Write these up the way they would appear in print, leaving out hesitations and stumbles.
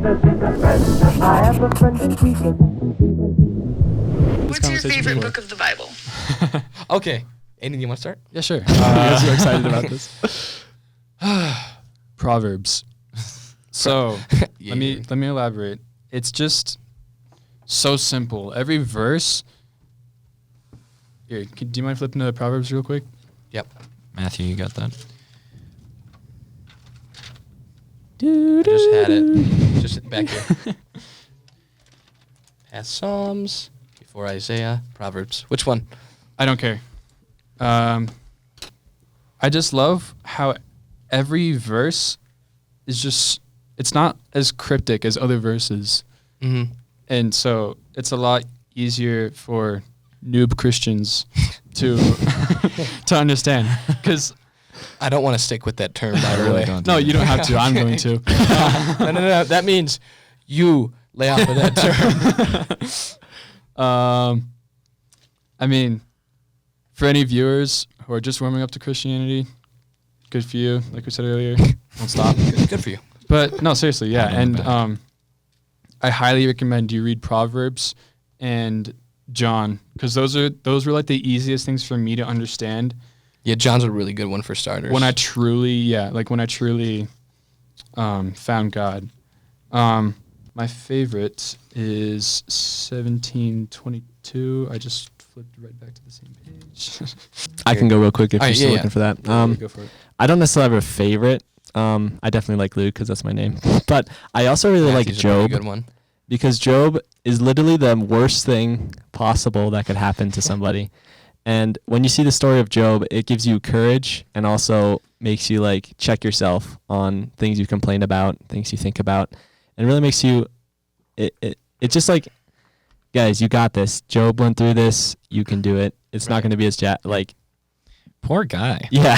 I have a friend in Jesus. What's your favorite book of the Bible? Okay. Aiden, you want to start? Yeah, sure. You guys are excited about this. Proverbs. So let me elaborate. It's just so simple. Every verse. Here, do you mind flipping to Proverbs real quick? Yep. Matthew, you got that? I just had it. Just back here. Past Psalms, before Isaiah, Proverbs. Which one? I don't care. I just love how every verse is just, it's not as cryptic as other verses. Mm-hmm. And so it's a lot easier for noob Christians to to understand. Because I don't want to stick with that term, by the way. no, you don't have to. I'm going to. No. That means you lay off of that term. I mean, for any viewers who are just warming up to Christianity, good for you. Like we said earlier, don't stop. Good for you. But no, seriously, yeah. And I highly recommend you read Proverbs and John, because those were like the easiest things for me to understand. Yeah, John's a really good one for starters. When I truly found God. My favorite is 17:22. I just flipped right back to the same page. I can go real quick if you're still looking for that. Go for it. I don't necessarily have a favorite. I definitely like Luke because that's my name. But I also really like Matthew's Job. a really good one. Because Job is literally the worst thing possible that could happen to somebody. And when you see the story of Job, it gives you courage and also makes you like check yourself on things you complain about, things you think about, and really makes you, it's just like, guys, you got this. Job went through this. You can do it. It's not going to be as Poor guy. Yeah.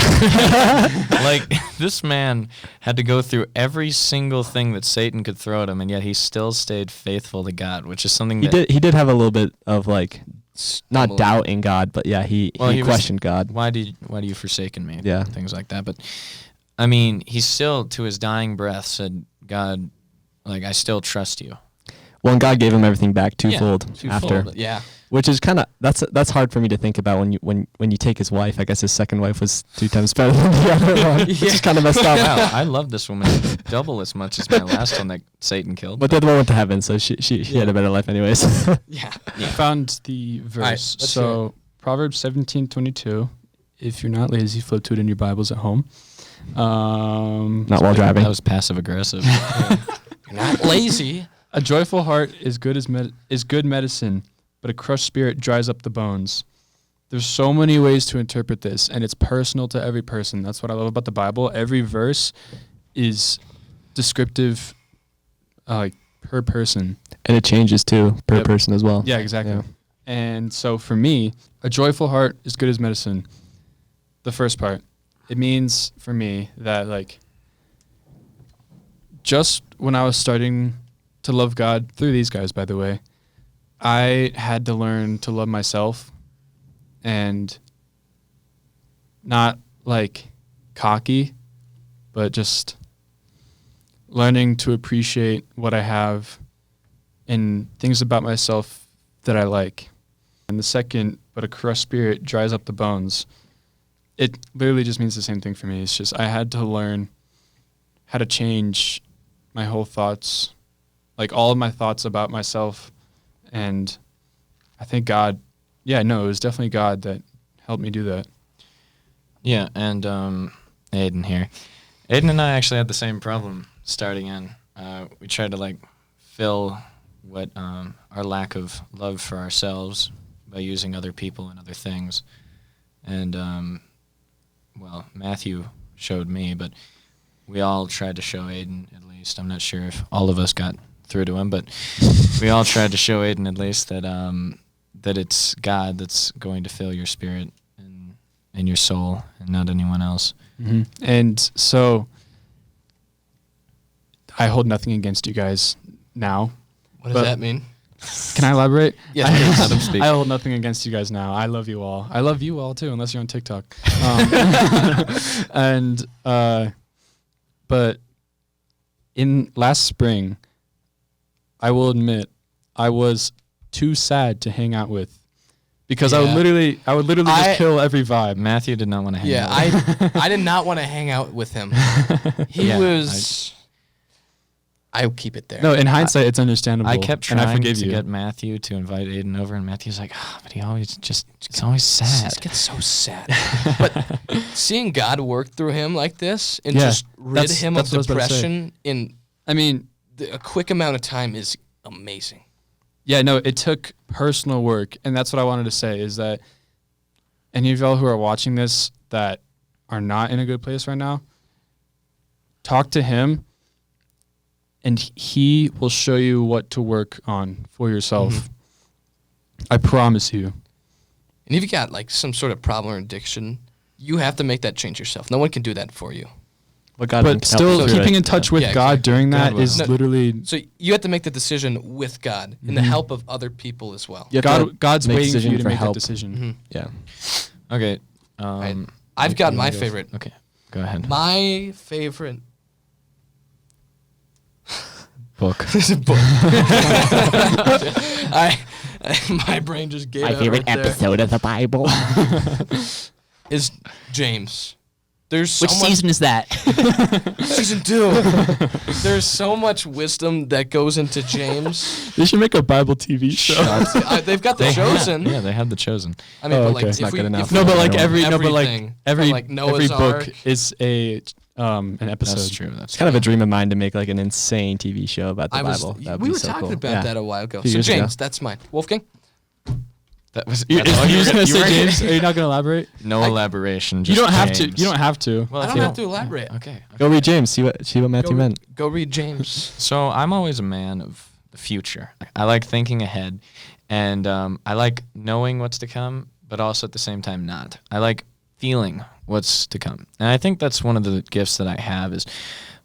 Like, this man had to go through every single thing that Satan could throw at him, and yet he still stayed faithful to God, which is something he did have a little bit of like, not doubt in God, but yeah, he questioned God. Why do you forsaken me? Yeah. Things like that. But I mean, he still, to his dying breath, said, God, like, I still trust you. Well, and God gave him everything back twofold after. Yeah. Which is kind of that's hard for me to think about when you take his wife. I guess his second wife was 3 times better than the other one, which is kind of messed up. Wow, I love this woman double as much as my last one that Satan killed. But the other one went to heaven, so she had a better life anyways. Yeah. I found the verse. Right, so Proverbs 17:22. If you're not lazy, flip to it in your Bibles at home. Not while driving. That was passive aggressive. You're not lazy. A joyful heart is good medicine, but a crushed spirit dries up the bones. There's so many ways to interpret this, and it's personal to every person. That's what I love about the Bible. Every verse is descriptive, per person. And it changes too per person as well. Yeah, exactly. Yeah. And so for me, a joyful heart is good as medicine. The first part, it means for me that like, just when I was starting to love God through these guys, by the way, I had to learn to love myself and not like cocky, but just learning to appreciate what I have and things about myself that I like. And the second, but a crushed spirit dries up the bones. It literally just means the same thing for me. It's just I had to learn how to change my whole thoughts, like all of my thoughts about myself. And I think God, it was definitely God that helped me do that. Yeah, and Aiden here. Aiden and I actually had the same problem starting in. We tried to like fill what our lack of love for ourselves by using other people and other things. And, Matthew showed me, but we all tried to show Aiden at least. I'm not sure if all of us got through to him, but we all tried to show Aiden at least that that it's God that's going to fill your spirit and your soul and not anyone else. Mm-hmm. And so I hold nothing against you guys now. What does that mean? Can I elaborate? Yes, Let him speak. I hold nothing against you guys now. I love you all. I love you all too, unless you're on TikTok. But in last spring, I will admit, I was too sad to hang out with, because I would Yeah. literally I- just kill every vibe. Matthew did not want to hang Yeah, out. I did not want to hang out with him. He Yeah, was. I keep it there. No, in hindsight, it's understandable. I kept and I trying forgive to you. get Matthew to invite Aiden over, and Matthew's like, but he always it's always sad. It gets so sad. But seeing God work through him like this and Yeah, just rid that's him what of I was about to say. depression in I mean, a quick amount of time is amazing. yeah, no, it took personal work, and that's what I wanted to say, is that any of y'all who are watching this that are not in a good place right now, talk to him, and he will show you what to work on for yourself. Mm-hmm. I promise you. And if you got like some sort of problem or addiction, you have to make that change yourself. No one can do that for you. But God can But help still, you through keeping it. in touch with Yeah, God exactly. during God that will is help. literally So you have to make the decision with God and the help of other people as well. You have to God's make a Mm-hmm. waiting for decision you to for make help. that decision. Yeah. Okay. I've got you my wanna go favorite. Okay, go ahead. My favorite Book. book. My brain just gave My out favorite right there. episode of the Bible. Is James. There's so Which much season is that? season 2. There's so much wisdom that goes into James. They should make a Bible TV show. They've got the They Chosen. Yeah, they had The Chosen. I mean, Oh, but like okay. if It's not we, good enough. if No, we but like know every everything, every like Noah's every book Ark, is an episode. That's true. That's It's kind of a dream of mine to make like an insane TV show about the I was. Bible. That'd We be were so talking cool. about Yeah. that a while ago. Few So years ago. James, that's mine. Wolfgang. That was. You, that's all you're just were- gonna you say were- James? Are you not gonna elaborate? No elaboration. You Just don't have to. James. You don't have to. Well, I if don't you have to elaborate. Okay. Go read James. See what Matthew meant. Go read James. So I'm always a man of the future. I like thinking ahead, and I like knowing what's to come, but also at the same time not. I like feeling what's to come, and I think that's one of the gifts that I have is,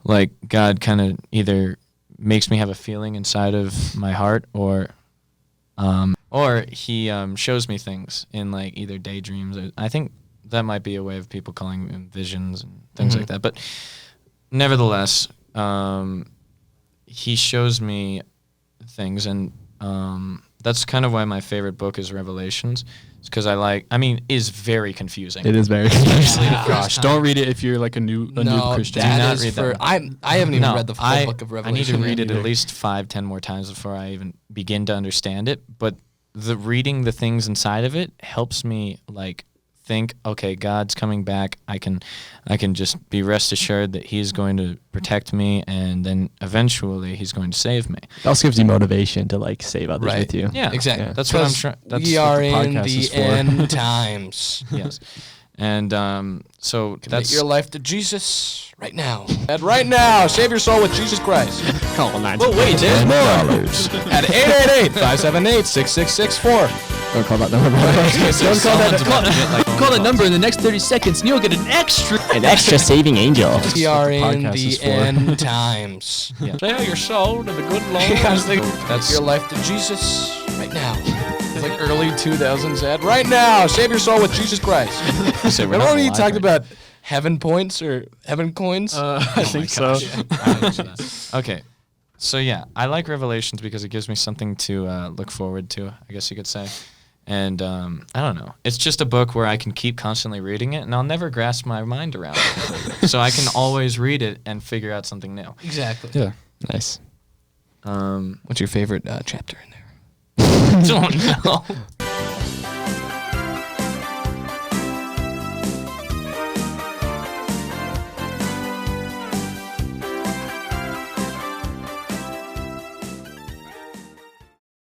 like, God kind of either makes me have a feeling inside of my heart, or He shows me things in like either daydreams. I think that might be a way of people calling them visions and things like that. But nevertheless, He shows me things, and that's kind of why my favorite book is Revelations. It's because is very confusing. It is very Especially the Gosh, first don't time. read it if you're like a new Christian. that not is read that for one. I haven't even No, read the full book of I Revelation. need to read yet it either. at least 5-10 more times before I even begin to understand it. But reading the things inside of it helps me like think, okay, God's coming back. I can just be rest assured that He's going to protect me, and then eventually He's going to save me. It also gives you motivation to like save others Right. with you. Yeah, Exactly. Yeah. That's what I'm Because trying. That's we what are the in podcast the is for. end times. Yes, and so Commit that's your life to Jesus right now. And right now, save your soul with Jesus Christ. Call 9. But wait, there's more. At 888-578-6664. Don't call that number. Don't call that. Call that number in the next 30 seconds and you'll get an extra saving angel. We are in podcast the is for. end times. Yeah. Sell your soul to the good Lord. That's your life to Jesus right now. It's like early 2000s ad. Right now, save your soul with Jesus Christ. So we're Remember not when you live talked right about heaven points or heaven coins? I think so. Okay. So yeah, I like Revelations because it gives me something to look forward to, I guess you could say. And I don't know. It's just a book where I can keep constantly reading it, and I'll never grasp my mind around it completely. So I can always read it and figure out something new. Exactly. Yeah. Nice. What's your favorite chapter in there? Don't know.